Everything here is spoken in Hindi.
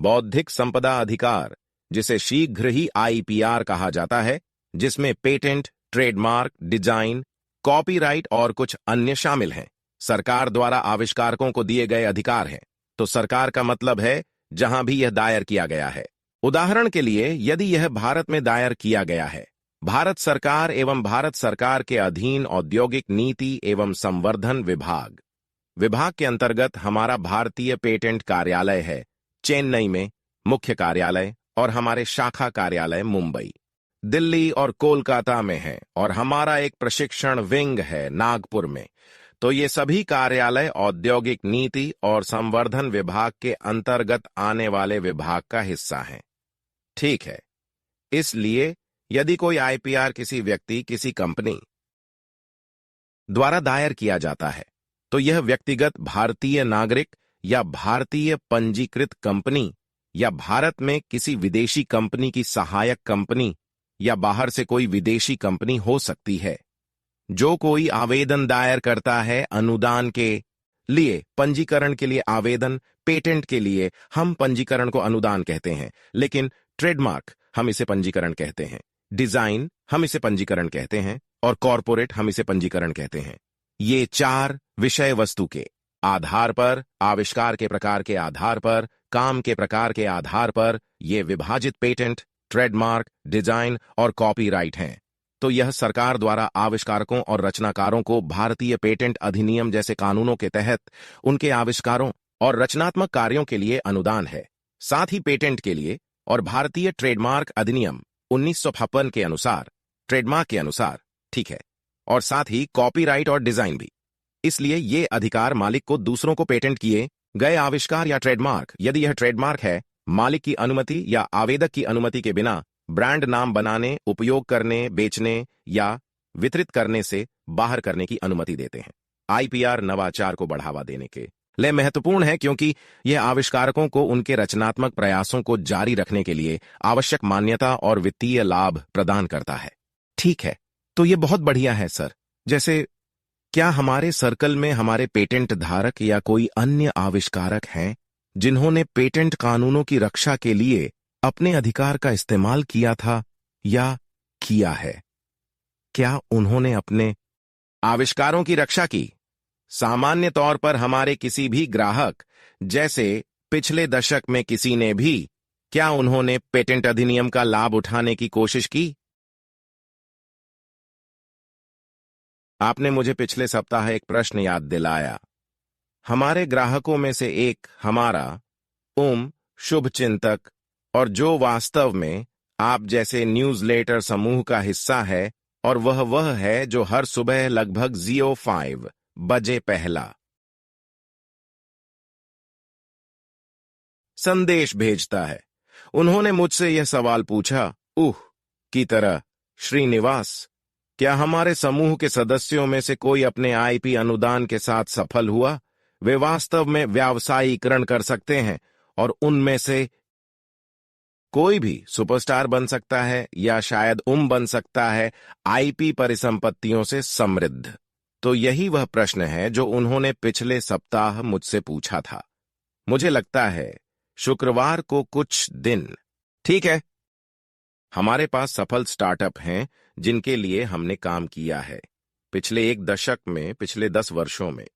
बौद्धिक संपदा अधिकार, जिसे शीघ्र ही आईपीआर कहा जाता है, जिसमें पेटेंट, ट्रेडमार्क, डिजाइन, कॉपीराइट और कुछ अन्य शामिल हैं, सरकार द्वारा आविष्कारकों को दिए गए अधिकार हैं। तो सरकार का मतलब है जहां भी यह दायर किया गया है। उदाहरण के लिए, यदि यह भारत में दायर किया गया है, भारत सरकार एवं भारत सरकार के अधीन औद्योगिक नीति एवं संवर्धन विभाग के अंतर्गत हमारा भारतीय पेटेंट कार्यालय है चेन्नई में मुख्य कार्यालय, और हमारे शाखा कार्यालय मुंबई, दिल्ली और कोलकाता में है, और हमारा एक प्रशिक्षण विंग है नागपुर में। तो ये सभी कार्यालय औद्योगिक नीति और संवर्धन विभाग के अंतर्गत आने वाले विभाग का हिस्सा हैं। ठीक है, इसलिए यदि कोई आईपीआर किसी व्यक्ति, किसी कंपनी द्वारा दायर किया जाता है, तो यह व्यक्तिगत भारतीय नागरिक या भारतीय पंजीकृत कंपनी या भारत में किसी विदेशी कंपनी की सहायक कंपनी या बाहर से कोई विदेशी कंपनी हो सकती है। जो कोई आवेदन दायर करता है अनुदान के लिए, पंजीकरण के लिए आवेदन, पेटेंट के लिए हम पंजीकरण को अनुदान कहते हैं, लेकिन ट्रेडमार्क हम इसे पंजीकरण कहते हैं, डिजाइन हम इसे पंजीकरण कहते हैं, और कॉर्पोरेट हम इसे पंजीकरण कहते हैं। ये चार विषय वस्तु के आधार पर, आविष्कार के प्रकार के आधार पर, काम के प्रकार के आधार पर ये विभाजित पेटेंट, ट्रेडमार्क, डिजाइन और कॉपीराइट हैं। तो यह सरकार द्वारा आविष्कारकों और रचनाकारों को भारतीय पेटेंट अधिनियम जैसे कानूनों के तहत उनके आविष्कारों और रचनात्मक कार्यों के लिए अनुदान है। साथ ही पेटेंट के लिए और भारतीय ट्रेडमार्क अधिनियम 1956 के अनुसार, ट्रेडमार्क के अनुसार, ठीक है, और साथ ही कॉपीराइट और डिजाइन भी। इसलिए ये अधिकार मालिक को दूसरों को पेटेंट किए गए आविष्कार या ट्रेडमार्क, यदि यह ट्रेडमार्क है, मालिक की अनुमति या आवेदक की अनुमति के बिना ब्रांड नाम बनाने, उपयोग करने, बेचने या वितरित करने से बाहर करने की अनुमति देते हैं। आईपीआर नवाचार को बढ़ावा देने के लिए महत्वपूर्ण है, क्योंकि यह आविष्कारकों को उनके रचनात्मक प्रयासों को जारी रखने के लिए आवश्यक मान्यता और वित्तीय लाभ प्रदान करता है। ठीक है, तो यह बहुत बढ़िया है सर। जैसे क्या हमारे सर्कल में हमारे पेटेंट धारक या कोई अन्य आविष्कारक हैं जिन्होंने पेटेंट कानूनों की रक्षा के लिए अपने अधिकार का इस्तेमाल किया था या किया है? क्या उन्होंने अपने आविष्कारों की रक्षा की? सामान्य तौर पर हमारे किसी भी ग्राहक, जैसे पिछले दशक में किसी ने भी, क्या उन्होंने पेटेंट अधिनियम का लाभ उठाने की कोशिश की? आपने मुझे पिछले सप्ताह एक प्रश्न याद दिलाया। हमारे ग्राहकों में से एक हमारा शुभचिंतक, और जो वास्तव में आप जैसे न्यूज़लेटर समूह का हिस्सा है, और वह है जो हर सुबह लगभग 05 बजे पहला संदेश भेजता है। उन्होंने मुझसे यह सवाल पूछा, की तरह, श्रीनिवास, क्या हमारे समूह के सदस्यों में से कोई अपने आईपी अनुदान के साथ सफल हुआ? वे वास्तव में व्यावसायीकरण कर सकते हैं, और उनमें से कोई भी सुपरस्टार बन सकता है या शायद बन सकता है आईपी परिसंपत्तियों से समृद्ध। तो यही वह प्रश्न है जो उन्होंने पिछले सप्ताह मुझसे पूछा था। मुझे लगता है शुक्रवार को कुछ दिन। ठीक है, हमारे पास सफल स्टार्टअप हैं जिनके लिए हमने काम किया है पिछले एक दशक में, पिछले 10 वर्षों में।